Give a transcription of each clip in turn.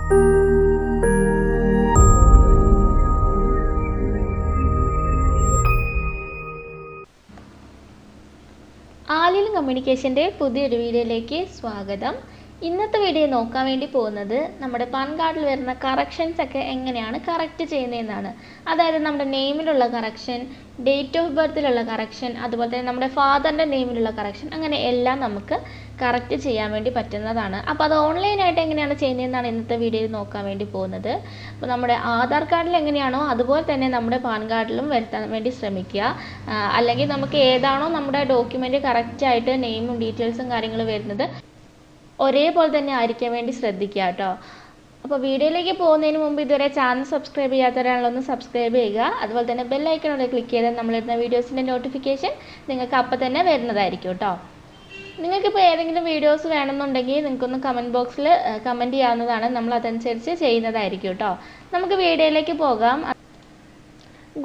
ആലിലും കമ്മ്യൂണിക്കേഷൻ്റെ പുതിയൊരു വീഡിയോയിലേക്ക് സ്വാഗതം. ഇന്നത്തെ വീഡിയോ നോക്കാൻ വേണ്ടി പോകുന്നത് നമ്മുടെ പാൻ കാർഡിൽ വരുന്ന കറക്ഷൻസ് ഒക്കെ എങ്ങനെയാണ് കറക്റ്റ് ചെയ്യുന്നതെന്നാണ്. അതായത് നമ്മുടെ നെയിമിലുള്ള കറക്ഷൻ, ഡേറ്റ് ഓഫ് ബർത്തിലുള്ള കറക്ഷൻ, അതുപോലെ തന്നെ നമ്മുടെ ഫാദറിൻ്റെ നെയിമിലുള്ള കറക്ഷൻ, അങ്ങനെ എല്ലാം നമുക്ക് കറക്റ്റ് ചെയ്യാൻ വേണ്ടി പറ്റുന്നതാണ്. അപ്പോൾ അത് ഓൺലൈനായിട്ട് എങ്ങനെയാണ് ചെയ്യുന്നതെന്നാണ് ഇന്നത്തെ വീഡിയോയിൽ നോക്കാൻ വേണ്ടി പോകുന്നത്. അപ്പോൾ നമ്മുടെ ആധാർ കാർഡിൽ എങ്ങനെയാണോ അതുപോലെ തന്നെ നമ്മുടെ പാൻ കാർഡിലും വരുത്താൻ വേണ്ടി ശ്രമിക്കുക. അല്ലെങ്കിൽ നമുക്ക് ഏതാണോ നമ്മുടെ ഡോക്യുമെൻറ്റ് കറക്റ്റായിട്ട് നെയിമും ഡീറ്റെയിൽസും കാര്യങ്ങളും വരുന്നത് ഒരേപോലെ തന്നെ ആയിരിക്കാൻ വേണ്ടി ശ്രദ്ധിക്കുക കേട്ടോ. അപ്പോൾ വീഡിയോയിലേക്ക് പോകുന്നതിന് മുമ്പ് ഇതുവരെ ചാനൽ സബ്സ്ക്രൈബ് ചെയ്യാത്തവരാണല്ലോ സബ്സ്ക്രൈബ് ചെയ്യുക. അതുപോലെ തന്നെ ബെല്ലൈക്കണോടെ ക്ലിക്ക് ചെയ്താൽ നമ്മളിടുന്ന വീഡിയോസിൻ്റെ നോട്ടിഫിക്കേഷൻ നിങ്ങൾക്ക് അപ്പോൾ തന്നെ വരുന്നതായിരിക്കും കേട്ടോ. നിങ്ങൾക്കിപ്പോൾ ഏതെങ്കിലും വീഡിയോസ് വേണമെന്നുണ്ടെങ്കിൽ നിങ്ങൾക്കൊന്ന് കമൻറ്റ് ബോക്സിൽ കമൻറ്റ് ചെയ്യാവുന്നതാണ്. നമ്മൾ അതനുസരിച്ച് ചെയ്യുന്നതായിരിക്കും കേട്ടോ. നമുക്ക് വീഡിയോയിലേക്ക് പോകാം.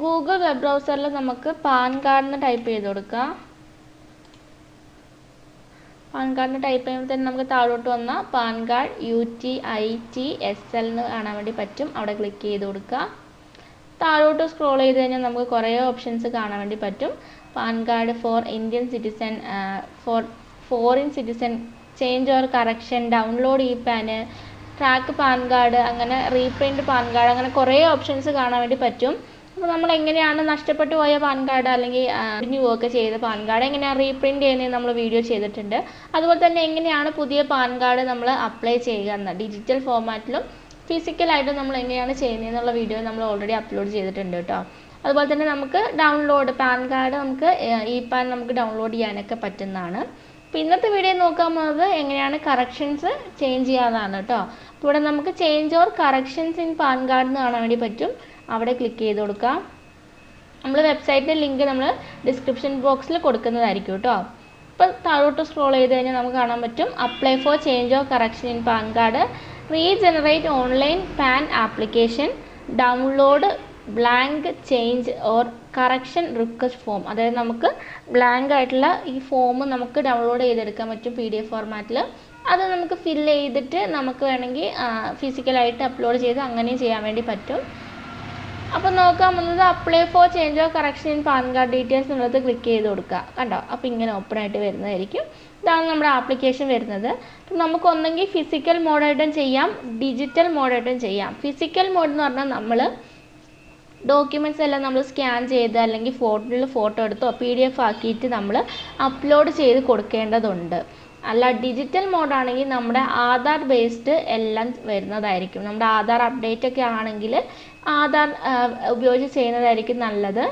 ഗൂഗിൾ വെബ് ബ്രൗസറിൽ നമുക്ക് പാൻ കാർഡ് ടൈപ്പ് ചെയ്ത് കൊടുക്കാം. പാൻ കാർഡിന് ടൈപ്പ് ചെയ്യുമ്പോൾ തന്നെ നമുക്ക് താഴോട്ട് വന്നാൽ പാൻ കാർഡ് UTITSL എന്ന് കാണാൻ വേണ്ടി പറ്റും. അവിടെ ക്ലിക്ക് ചെയ്ത് കൊടുക്കുക. താഴോട്ട് സ്ക്രോൾ ചെയ്ത് കഴിഞ്ഞാൽ നമുക്ക് കുറേ ഓപ്ഷൻസ് കാണാൻ വേണ്ടി പറ്റും. PAN card for Indian citizen, for foreign citizen, change or correction, download e PAN, track PAN card, അങ്ങനെ റീപ്രിൻറ്റ് പാൻ കാർഡ്, അങ്ങനെ കുറേ ഓപ്ഷൻസ് കാണാൻ വേണ്ടി പറ്റും. അപ്പോൾ നമ്മൾ എങ്ങനെയാണ് നഷ്ടപ്പെട്ടു പോയ പാൻ കാർഡ് അല്ലെങ്കിൽ റിന്യൂ ഒക്കെ ചെയ്ത പാൻ കാർഡ് എങ്ങനെയാണ് റീപ്രിൻറ്റ് ചെയ്യുന്നത് നമ്മൾ വീഡിയോ ചെയ്തിട്ടുണ്ട്. അതുപോലെ തന്നെ എങ്ങനെയാണ് പുതിയ പാൻ കാർഡ് നമ്മൾ അപ്ലൈ ചെയ്യുക എന്ന ഡിജിറ്റൽ ഫോർമാറ്റിലും ഫിസിക്കലായിട്ടും നമ്മൾ എങ്ങനെയാണ് ചെയ്യുന്നതെന്നുള്ള വീഡിയോ നമ്മൾ ഓൾറെഡി അപ്ലോഡ് ചെയ്തിട്ടുണ്ട് കേട്ടോ. അതുപോലെ തന്നെ നമുക്ക് ഡൗൺലോഡ് പാൻ കാർഡ് നമുക്ക് ഇ-പാൻ നമുക്ക് ഡൗൺലോഡ് ചെയ്യാനൊക്കെ പറ്റുന്നതാണ്. അപ്പോൾ ഇന്നത്തെ വീഡിയോ നോക്കാൻ പോകുന്നത് എങ്ങനെയാണ് കറക്ഷൻസ് ചേഞ്ച് ചെയ്യാനാണ് കേട്ടോ. അപ്പോൾ ഇവിടെ നമുക്ക് change or corrections in pan card എന്ന് കാണാൻ വേണ്ടി പറ്റും. അവിടെ ക്ലിക്ക് ചെയ്ത് കൊടുക്കാം. നമ്മൾ വെബ്സൈറ്റിൻ്റെ ലിങ്ക് നമ്മൾ ഡിസ്ക്രിപ്ഷൻ ബോക്സിൽ കൊടുക്കുന്നതായിരിക്കും കേട്ടോ. ഇപ്പോൾ താഴോട്ട് സ്ക്രോൾ ചെയ്ത് കഴിഞ്ഞാൽ നമുക്ക് കാണാൻ പറ്റും apply for change or correction in pan card, regenerate online pan application, download blank change or correction request form. അതായത് നമുക്ക് ബ്ലാങ്ക് ആയിട്ടുള്ള ഈ ഫോം നമുക്ക് ഡൗൺലോഡ് ചെയ്തെടുക്കാൻ പറ്റും PDF ഫോർമാറ്റിൽ. അത് നമുക്ക് ഫില്ല് ചെയ്തിട്ട് നമുക്ക് വേണമെങ്കിൽ ഫിസിക്കലായിട്ട് അപ്ലോഡ് ചെയ്ത് അങ്ങനെയും ചെയ്യാൻ വേണ്ടി പറ്റും. അപ്പോൾ നോക്കാൻ പോകുന്നത് apply for change or correction in pan card details എന്നുള്ളത് ക്ലിക്ക് ചെയ്ത് കൊടുക്കുക. കണ്ടോ, അപ്പോൾ ഇങ്ങനെ ഓപ്പൺ ആയിട്ട് വരുന്നതായിരിക്കും. ഇതാണ് നമ്മുടെ ആപ്ലിക്കേഷൻ വരുന്നത്. അപ്പം നമുക്ക് ഒന്നെങ്കിൽ ഫിസിക്കൽ മോഡായിട്ടും ചെയ്യാം, ഡിജിറ്റൽ മോഡായിട്ടും ചെയ്യാം. ഫിസിക്കൽ മോഡ് എന്ന് പറഞ്ഞാൽ നമ്മൾ ഡോക്യുമെൻറ്റ്സ് എല്ലാം നമ്മൾ സ്കാൻ ചെയ്ത് അല്ലെങ്കിൽ ഫോട്ടോ എടുത്തോ PDF ആക്കിയിട്ട് നമ്മൾ അപ്ലോഡ് ചെയ്ത് കൊടുക്കേണ്ടതുണ്ട്. അല്ല ഡിജിറ്റൽ മോഡാണെങ്കിൽ നമ്മുടെ ആധാർ ബേസ്ഡ് എല്ലാം വരുന്നതായിരിക്കും. നമ്മുടെ ആധാർ അപ്ഡേറ്റ് ഒക്കെ ആണെങ്കിൽ ആധാർ ഉപയോഗിച്ച് ചെയ്യുന്നതായിരിക്കും നല്ലത്.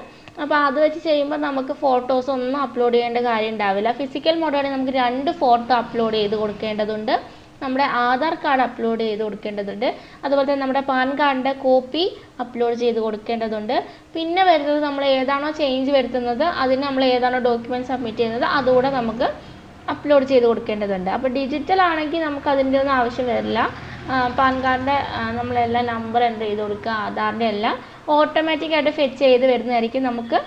അപ്പോൾ അത് വെച്ച് ചെയ്യുമ്പോൾ നമുക്ക് ഫോട്ടോസ് ഒന്നും അപ്ലോഡ് ചെയ്യേണ്ട കാര്യം ഉണ്ടാവില്ല. ഫിസിക്കൽ മോഡാണെങ്കിൽ നമുക്ക് 2 ഫോട്ടോ അപ്ലോഡ് ചെയ്ത് കൊടുക്കേണ്ടതുണ്ട്, നമ്മുടെ ആധാർ കാർഡ് അപ്ലോഡ് ചെയ്ത് കൊടുക്കേണ്ടതുണ്ട്, അതുപോലെ തന്നെ നമ്മുടെ പാൻ കാർഡിൻ്റെ കോപ്പി അപ്ലോഡ് ചെയ്ത് കൊടുക്കേണ്ടതുണ്ട്. പിന്നെ വരുന്നത് നമ്മൾ ഏതാണോ ചേഞ്ച് വരുത്തുന്നത് അതിന് നമ്മൾ ഏതാണോ ഡോക്യുമെൻറ്റ് സബ്മിറ്റ് ചെയ്യുന്നത് അതുകൂടെ നമുക്ക് അപ്ലോഡ് ചെയ്ത് കൊടുക്കേണ്ടതുണ്ട്. അപ്പോൾ ഡിജിറ്റൽ ആണെങ്കിൽ നമുക്ക് അതിൻ്റെ ഒന്നും ആവശ്യം വരില്ല. പാൻ കാർഡിൻ്റെ നമ്മളെല്ലാം നമ്പർ എൻ്റർ ചെയ്ത് കൊടുക്കുക, ആധാറിൻ്റെ എല്ലാം ഓട്ടോമാറ്റിക്കായിട്ട് ഫെച്ച് ചെയ്ത് വരുന്നതായിരിക്കും. നമുക്ക്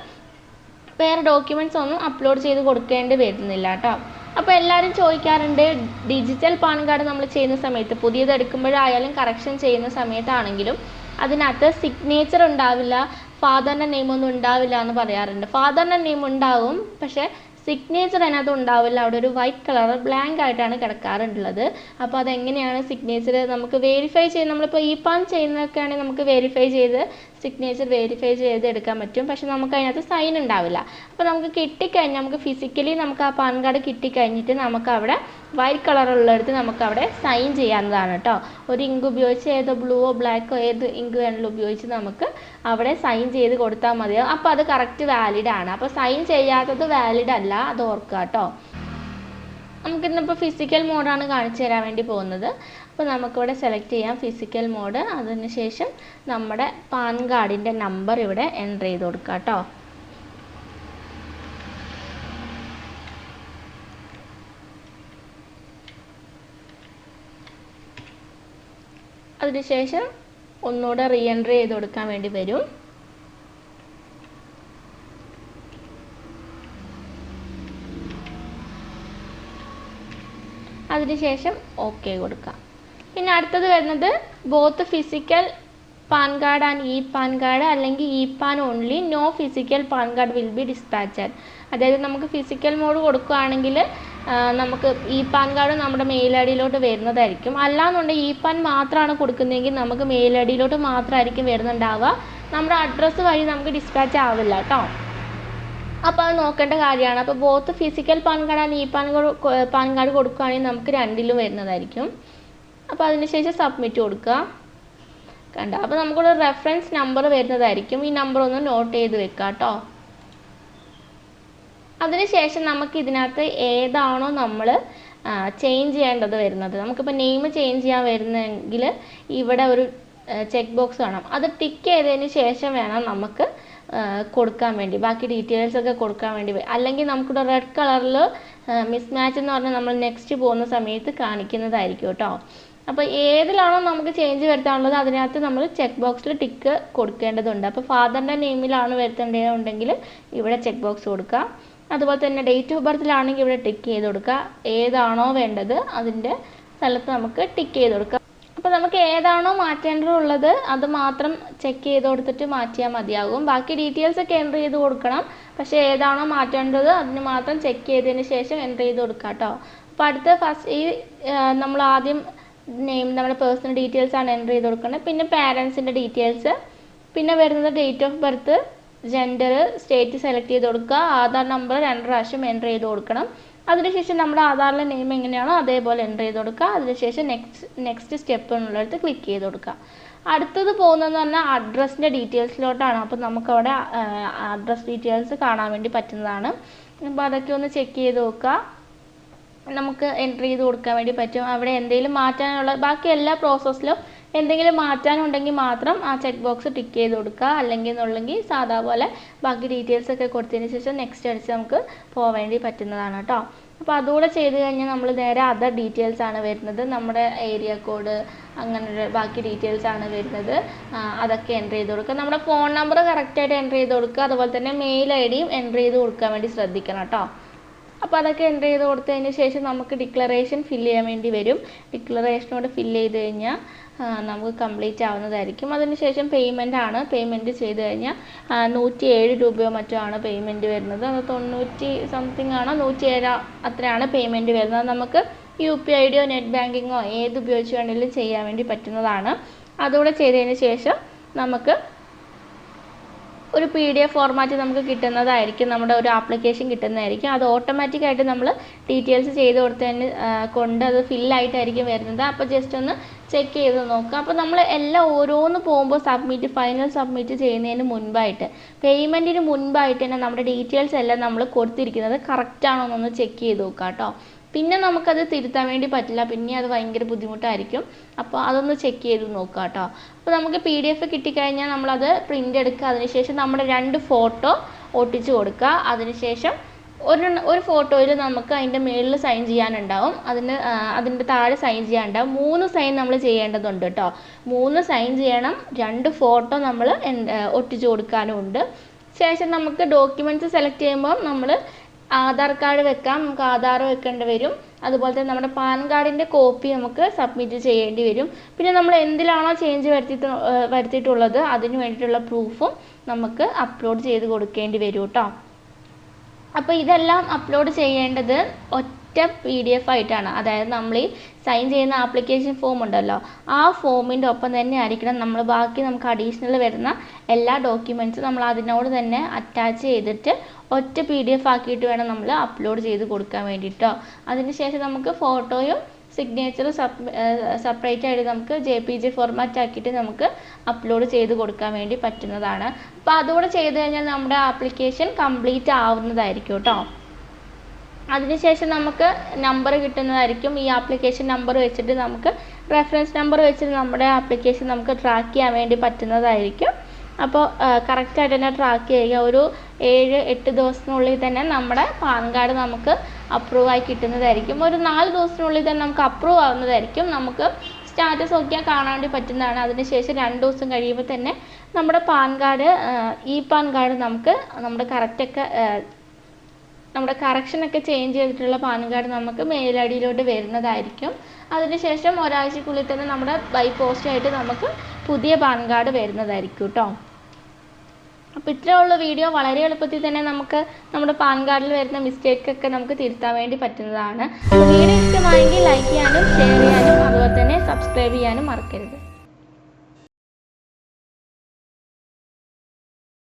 വേറെ ഡോക്യുമെൻറ്റ്സ് ഒന്നും അപ്ലോഡ് ചെയ്ത് കൊടുക്കേണ്ടി വരുന്നില്ല കേട്ടോ. അപ്പോൾ എല്ലാവരും ചോദിക്കാറുണ്ട് ഡിജിറ്റൽ പാൻ കാർഡ് നമ്മൾ ചെയ്യുന്ന സമയത്ത് പുതിയത് എടുക്കുമ്പോഴായാലും കറക്ഷൻ ചെയ്യുന്ന സമയത്താണെങ്കിലും അതിനകത്ത് സിഗ്നേച്ചർ ഉണ്ടാവില്ല, ഫാദറിൻ്റെ നെയിമൊന്നും ഉണ്ടാവില്ല എന്ന് പറയാറുണ്ട്. ഫാദറിൻ്റെ നെയിം ഉണ്ടാവും, പക്ഷേ സിഗ്നേച്ചർ അതിനകത്ത് ഉണ്ടാവില്ല. അവിടെ ഒരു വൈറ്റ് കളർ ബ്ലാങ്ക് ആയിട്ടാണ് കിടക്കാറുള്ളത്. അപ്പോൾ അതെങ്ങനെയാണ് സിഗ്നേച്ചർ നമുക്ക് വെരിഫൈ ചെയ്ത്, നമ്മളിപ്പോൾ ഇ-പാൻ ചെയ്യുന്നതൊക്കെ ആണെങ്കിൽ നമുക്ക് വെരിഫൈ ചെയ്ത് സിഗ്നേച്ചർ വെരിഫൈ ചെയ്ത് എടുക്കാൻ പറ്റും. പക്ഷെ നമുക്ക് അതിനകത്ത് സൈൻ ഉണ്ടാവില്ല. അപ്പോൾ നമുക്ക് കിട്ടിക്കഴിഞ്ഞാൽ നമുക്ക് ഫിസിക്കലി നമുക്ക് ആ പാൻ കാർഡ് കിട്ടിക്കഴിഞ്ഞിട്ട് നമുക്ക് അവിടെ വൈറ്റ് കളറുള്ളിടത്ത് നമുക്ക് അവിടെ സൈൻ ചെയ്യാവുന്നതാണ് കേട്ടോ. ഒരു ഇങ്ക് ഉപയോഗിച്ച് ഏതോ ബ്ലൂവോ ബ്ലാക്കോ ഏത് ഇങ്ക് വേണമെങ്കിലും ഉപയോഗിച്ച് നമുക്ക് അവിടെ സൈൻ ചെയ്ത് കൊടുത്താൽ മതിയാവും. അപ്പോൾ അത് കറക്റ്റ് വാലിഡ് ആണ്. അപ്പോൾ സൈൻ ചെയ്യാത്തത് വാലിഡ് അല്ല, അത് ഓർക്കുക കേട്ടോ. നമുക്കിന്നിപ്പോൾ ഫിസിക്കൽ മോഡാണ് കാണിച്ചു തരാൻ വേണ്ടി പോകുന്നത്. അപ്പോൾ നമുക്കിവിടെ സെലക്ട് ചെയ്യാം ഫിസിക്കൽ മോഡ്. അതിനുശേഷം നമ്മുടെ പാൻ കാർഡിൻ്റെ നമ്പർ ഇവിടെ എൻ്റർ ചെയ്ത് കൊടുക്കുക കേട്ടോ. അതിനുശേഷം ഒന്നുകൂടെ റീ എൻ്റർ ചെയ്ത് കൊടുക്കാൻ വേണ്ടി വരും. അതിനുശേഷം ഓക്കെ കൊടുക്കാം. പിന്നെ അടുത്തത് വരുന്നത് both physical PAN card and e PAN card, അല്ലെങ്കിൽ e PAN only, no physical PAN card will be dispatched. അതായത് നമുക്ക് ഫിസിക്കൽ മോഡ് കൊടുക്കുകയാണെങ്കിൽ നമുക്ക് ഇ പാൻ കാർഡ് നമ്മുടെ മെയിൽ ഐ ഡിയിലോട്ട് വരുന്നതായിരിക്കും. അല്ലാന്നുണ്ടെങ്കിൽ ഇ പാൻ മാത്രമാണ് കൊടുക്കുന്നതെങ്കിൽ നമുക്ക് മെയിൽ ഐ ഡിയിലോട്ട് മാത്രമായിരിക്കും വരുന്നുണ്ടാവുക, നമ്മുടെ അഡ്രസ്സ് വഴി നമുക്ക് ഡിസ്പാച്ച് ആവില്ല കേട്ടോ. അപ്പോൾ അത് നോക്കേണ്ട കാര്യമാണ്. അപ്പോൾ both physical PAN card and e PAN card കൊടുക്കുകയാണെങ്കിൽ നമുക്ക് രണ്ടിലും വരുന്നതായിരിക്കും. അപ്പോൾ അതിനുശേഷം സബ്മിറ്റ് കൊടുക്കുക. കണ്ടോ, അപ്പോൾ നമുക്കൊരു റെഫറൻസ് നമ്പർ വരുന്നതായിരിക്കും. ഈ നമ്പർ ഒന്ന് നോട്ട് ചെയ്ത് വെക്കുക കേട്ടോ. അതിനുശേഷം നമുക്ക് ഇതിനകത്ത് ഏതാണോ നമ്മൾ ചേഞ്ച് ചെയ്യേണ്ടത് വരുന്നത്, നമുക്കിപ്പോൾ നെയിം ചേഞ്ച് ചെയ്യാൻ വരുന്നെങ്കിൽ ഇവിടെ ഒരു ചെക്ക് ബോക്സ് കാണാം. അത് ടിക്ക് ചെയ്തതിന് ശേഷം വേണം നമുക്ക് കൊടുക്കാൻ വേണ്ടി, ബാക്കി ഡീറ്റെയിൽസ് ഒക്കെ കൊടുക്കാൻ വേണ്ടി. അല്ലെങ്കിൽ നമുക്കിവിടെ റെഡ് കളറിൽ മിസ്മാച്ച് എന്ന് പറഞ്ഞാൽ നമ്മൾ നെക്സ്റ്റ് പോകുന്ന സമയത്ത് കാണിക്കുന്നതായിരിക്കും കേട്ടോ. അപ്പോൾ ഏതിലാണോ നമുക്ക് ചേഞ്ച് വരുത്താനുള്ളത് അതിനകത്ത് നമ്മൾ ചെക്ക് ബോക്സിൽ ടിക്ക് കൊടുക്കേണ്ടതുണ്ട്. അപ്പോൾ ഫാദറിൻ്റെ നെയിമിലാണ് വരുത്തേണ്ടതുണ്ടെങ്കിൽ ഇവിടെ ചെക്ക് ബോക്സ് കൊടുക്കുക. അതുപോലെ തന്നെ ഡേറ്റ് ഓഫ് ബർത്തിലാണെങ്കിൽ ഇവിടെ ടിക്ക് ചെയ്ത് കൊടുക്കുക. ഏതാണോ വേണ്ടത് അതിൻ്റെ സ്ഥലത്ത് നമുക്ക് ടിക്ക് ചെയ്ത് കൊടുക്കുക. അപ്പോൾ നമുക്ക് ഏതാണോ മാറ്റേണ്ടതുള്ളത് അത് മാത്രം ചെക്ക് ചെയ്ത് കൊടുത്തിട്ട് മാറ്റിയാൽ മതിയാകും. ബാക്കി ഡീറ്റെയിൽസ് ഒക്കെ എൻ്റർ ചെയ്ത് കൊടുക്കണം. പക്ഷേ ഏതാണോ മാറ്റേണ്ടത് അതിന് മാത്രം ചെക്ക് ചെയ്തതിന് ശേഷം എൻ്റർ ചെയ്ത് കൊടുക്കുക കേട്ടോ. അപ്പോൾ അടുത്ത ഫസ്റ്റ് നമ്മൾ ആദ്യം നെയിം, നമ്മുടെ പേഴ്സണൽ ഡീറ്റെയിൽസ് ആണ് എൻ്റർ ചെയ്ത് കൊടുക്കുന്നത്. പിന്നെ പാരൻസിൻ്റെ ഡീറ്റെയിൽസ്, പിന്നെ വരുന്നത് date of birth, gender, state select ചെയ്ത് കൊടുക്കുക. ആധാർ നമ്പർ 2 പ്രാവശ്യം എൻ്റർ ചെയ്ത് കൊടുക്കണം. അതിനുശേഷം നമ്മുടെ ആധാറിലെ നെയിം എങ്ങനെയാണോ അതേപോലെ എൻ്റർ ചെയ്ത് കൊടുക്കുക. അതിനുശേഷം നെക്സ്റ്റ് സ്റ്റെപ്പ് എന്നുള്ളിടത്ത് ക്ലിക്ക് ചെയ്ത് കൊടുക്കുക. അടുത്തത് പോകുന്നതെന്ന് പറഞ്ഞാൽ അഡ്രസ്സിൻ്റെ ഡീറ്റെയിൽസിലോട്ടാണ്. അപ്പോൾ നമുക്കവിടെ അഡ്രസ് ഡീറ്റെയിൽസ് കാണാൻ വേണ്ടി പറ്റുന്നതാണ്. അപ്പോൾ അതൊക്കെ ഒന്ന് ചെക്ക് ചെയ്ത് നോക്കുക. നമുക്ക് എൻ്റർ ചെയ്ത് കൊടുക്കാൻ വേണ്ടി പറ്റും. അവിടെ എന്തെങ്കിലും മാറ്റാനുള്ള, ബാക്കി എല്ലാ പ്രോസസ്സിലും എന്തെങ്കിലും മാറ്റാനുണ്ടെങ്കിൽ മാത്രം ആ ചെക്ക് ബോക്സ് ടിക്ക് ചെയ്ത് കൊടുക്കുക. അല്ലെങ്കിൽ സാധാ പോലെ ബാക്കി ഡീറ്റെയിൽസ് ഒക്കെ കൊടുത്തതിന് ശേഷം നെക്സ്റ്റ് അടിച്ച് നമുക്ക് പോവേണ്ടി പറ്റുന്നതാണ് കേട്ടോ. അപ്പോൾ അതുകൂടെ ചെയ്ത് കഴിഞ്ഞാൽ നമ്മൾ നേരെ അതർ ഡീറ്റെയിൽസ് ആണ് വരുന്നത്. നമ്മുടെ ഏരിയ കോഡ് അങ്ങനെ ബാക്കി ഡീറ്റെയിൽസ് ആണ് വരുന്നത്. അതൊക്കെ എൻ്റർ ചെയ്ത് കൊടുക്കുക. നമ്മുടെ ഫോൺ നമ്പർ കറക്റ്റായിട്ട് എൻ്റർ ചെയ്ത് കൊടുക്കുക. അതുപോലെ തന്നെ മെയിൽ ഐ ഡിയും എൻ്റർ ചെയ്ത് കൊടുക്കാൻ വേണ്ടി ശ്രദ്ധിക്കണം കേട്ടോ. അപ്പോൾ അതൊക്കെ എൻ്റർ ചെയ്ത് കൊടുത്തതിന് ശേഷം നമുക്ക് ഡിക്ലറേഷൻ ഫില്ല് ചെയ്യാൻ വേണ്ടി വരും. ഡിക്ലറേഷനോട് ഫില്ല് ചെയ്ത് കഴിഞ്ഞാൽ നമുക്ക് കംപ്ലീറ്റ് ആവുന്നതായിരിക്കും. അതിനുശേഷം പേയ്മെൻ്റ് ആണ്. പേയ്മെൻറ്റ് ചെയ്ത് കഴിഞ്ഞാൽ 107 രൂപയോ മറ്റോ ആണ് പേയ്മെൻറ്റ് വരുന്നത്. അത് 90 സംതിങ് ആണോ 107 അത്രയാണ് പേയ്മെൻറ്റ് വരുന്നത്. നമുക്ക് UPI യോ നെറ്റ് ബാങ്കിങ്ങോ ഏത് ഉപയോഗിച്ച് വേണമെങ്കിലും ചെയ്യാൻ വേണ്ടി പറ്റുന്നതാണ്. അതുകൂടെ ചെയ്തതിന് ശേഷം നമുക്ക് ഒരു PDF ഫോർമാറ്റ് നമുക്ക് കിട്ടുന്നതായിരിക്കും, നമ്മുടെ ഒരു ആപ്ലിക്കേഷൻ കിട്ടുന്നതായിരിക്കും. അത് ഓട്ടോമാറ്റിക്കായിട്ട് നമ്മൾ ഡീറ്റെയിൽസ് ചെയ്ത് കൊടുത്തതിന് കൊണ്ട് അത് ഫില്ലായിട്ടായിരിക്കും വരുന്നത്. അപ്പോൾ ജസ്റ്റ് ഒന്ന് ചെക്ക് ചെയ്ത് നോക്കുക. അപ്പോൾ നമ്മൾ എല്ലാം ഓരോന്ന് പോകുമ്പോൾ ഫൈനൽ സബ്മിറ്റ് ചെയ്യുന്നതിന് മുൻപായിട്ട്, പേയ്മെൻറ്റിന് മുൻപായിട്ട് തന്നെ നമ്മുടെ ഡീറ്റെയിൽസ് എല്ലാം നമ്മൾ കൊടുത്തിരിക്കുന്നത് കറക്റ്റാണോ എന്നൊന്ന് ചെക്ക് ചെയ്ത് നോക്കുക കേട്ടോ. പിന്നെ നമുക്കത് തിരുത്താൻ വേണ്ടി പറ്റില്ല, പിന്നെ അത് ഭയങ്കര ബുദ്ധിമുട്ടായിരിക്കും. അപ്പോൾ അതൊന്ന് ചെക്ക് ചെയ്ത് നോക്കുക കേട്ടോ. അപ്പോൾ നമുക്ക് PDF കിട്ടിക്കഴിഞ്ഞാൽ നമ്മളത് പ്രിൻ്റ് എടുക്കുക. അതിനുശേഷം നമ്മുടെ 2 ഫോട്ടോ ഒട്ടിച്ച് കൊടുക്കുക. അതിനുശേഷം ഒരു ഫോട്ടോയിൽ നമുക്ക് അതിൻ്റെ മുകളിൽ സൈൻ ചെയ്യാനുണ്ടാവും, അതിൻ്റെ താഴെ സൈൻ ചെയ്യാനുണ്ടാവും. 3 സൈൻ നമ്മൾ ചെയ്യേണ്ടതുണ്ട് കേട്ടോ. 3 സൈൻ ചെയ്യണം. 2 ഫോട്ടോ നമ്മൾ ഒട്ടിച്ച് കൊടുക്കാനും ഉണ്ട്. ശേഷം നമുക്ക് ഡോക്യുമെൻറ്റ്സ് സെലക്ട് ചെയ്യുമ്പോൾ നമ്മൾ ആധാർ കാർഡ് വെക്കാം, നമുക്ക് ആധാർ വെക്കേണ്ടി വരും. അതുപോലെ തന്നെ നമ്മുടെ പാൻ കാർഡിൻ്റെ കോപ്പി നമുക്ക് സബ്മിറ്റ് ചെയ്യേണ്ടി വരും. പിന്നെ നമ്മൾ എന്തിലാണോ ചേഞ്ച് വരുത്തിയിട്ടുള്ളത് അതിന് വേണ്ടിയിട്ടുള്ള പ്രൂഫും നമുക്ക് അപ്ലോഡ് ചെയ്ത് കൊടുക്കേണ്ടി വരും കേട്ടോ. അപ്പോൾ ഇതെല്ലാം അപ്ലോഡ് ചെയ്യേണ്ടത് ഒറ്റ PDF ആയിട്ടാണ്. അതായത് നമ്മൾ ഈ സൈൻ ചെയ്യുന്ന ആപ്ലിക്കേഷൻ ഫോം ഉണ്ടല്ലോ, ആ ഫോമിൻ്റെ ഒപ്പം തന്നെ ആയിരിക്കണം നമ്മൾ ബാക്കി നമുക്ക് അഡീഷണൽ വരുന്ന എല്ലാ ഡോക്യുമെൻറ്റ്സും നമ്മൾ അതിനോട് തന്നെ അറ്റാച്ച് ചെയ്തിട്ട് ഒറ്റ PDF ആക്കിയിട്ട് വേണം നമ്മൾ അപ്ലോഡ് ചെയ്ത് കൊടുക്കാൻ വേണ്ടിയിട്ടോ. അതിനുശേഷം നമുക്ക് ഫോട്ടോയും സിഗ്നേച്ചർ സെപ്പറേറ്റ് ആയിട്ട് നമുക്ക് JPG ഫോർമാറ്റ് ആക്കിയിട്ട് നമുക്ക് അപ്ലോഡ് ചെയ്ത് കൊടുക്കാൻ വേണ്ടി പറ്റുന്നതാണ്. അപ്പോൾ അതുകൂടെ ചെയ്ത് കഴിഞ്ഞാൽ നമ്മുടെ ആപ്ലിക്കേഷൻ കംപ്ലീറ്റ് ആവുന്നതായിരിക്കും കേട്ടോ. അതിനുശേഷം നമുക്ക് നമ്പർ കിട്ടുന്നതായിരിക്കും. ഈ ആപ്ലിക്കേഷൻ നമ്പർ വെച്ചിട്ട് നമുക്ക് റെഫറൻസ് നമ്പർ വെച്ചിട്ട് നമ്മുടെ ആപ്ലിക്കേഷൻ നമുക്ക് ട്രാക്ക് ചെയ്യാൻ വേണ്ടി പറ്റുന്നതായിരിക്കും. അപ്പോൾ കറക്റ്റായിട്ട് തന്നെ ട്രാക്ക് ചെയ്യുക. ഒരു 7-8 ദിവസത്തിനുള്ളിൽ തന്നെ നമ്മുടെ പാൻ കാർഡ് നമുക്ക് അപ്രൂവ് ആയി കിട്ടുന്നതായിരിക്കും. ഒരു 4 ദിവസത്തിനുള്ളിൽ തന്നെ നമുക്ക് അപ്രൂവ് ആവുന്നതായിരിക്കും. നമുക്ക് സ്റ്റാറ്റസ് നോക്കിയാൽ കാണാൻ വേണ്ടി പറ്റുന്നതാണ്. അതിനുശേഷം 2 ദിവസം കഴിയുമ്പോൾ തന്നെ നമ്മുടെ പാൻ കാർഡ്, ഈ പാൻ കാർഡ് നമുക്ക് നമ്മുടെ കറക്റ്റൊക്കെ നമ്മുടെ കറക്ഷനൊക്കെ ചേഞ്ച് ചെയ്തിട്ടുള്ള പാൻ കാർഡ് നമുക്ക് മെയിൽ ഐ ഡിയിലോട്ട് വരുന്നതായിരിക്കും. അതിനുശേഷം ഒരാഴ്ചക്കുള്ളിൽ തന്നെ നമ്മുടെ ബൈ പോസ്റ്റായിട്ട് നമുക്ക് പുതിയ പാൻ കാർഡ് വരുന്നതായിരിക്കും കേട്ടോ. അപ്പോൾ ഇത്രയുള്ള വീഡിയോ വളരെ എളുപ്പത്തിൽ തന്നെ നമുക്ക് നമ്മുടെ പാൻ കാർഡിൽ വരുന്ന മിസ്റ്റേക്കൊക്കെ നമുക്ക് തിരുത്താൻ വേണ്ടി പറ്റുന്നതാണ്. അപ്പോൾ വീഡിയോ ഇഷ്ടമായെങ്കിൽ ലൈക്ക് ചെയ്യാനും ഷെയർ ചെയ്യാനും അതുപോലെ തന്നെ സബ്സ്ക്രൈബ് ചെയ്യാനും മറക്കരുത്.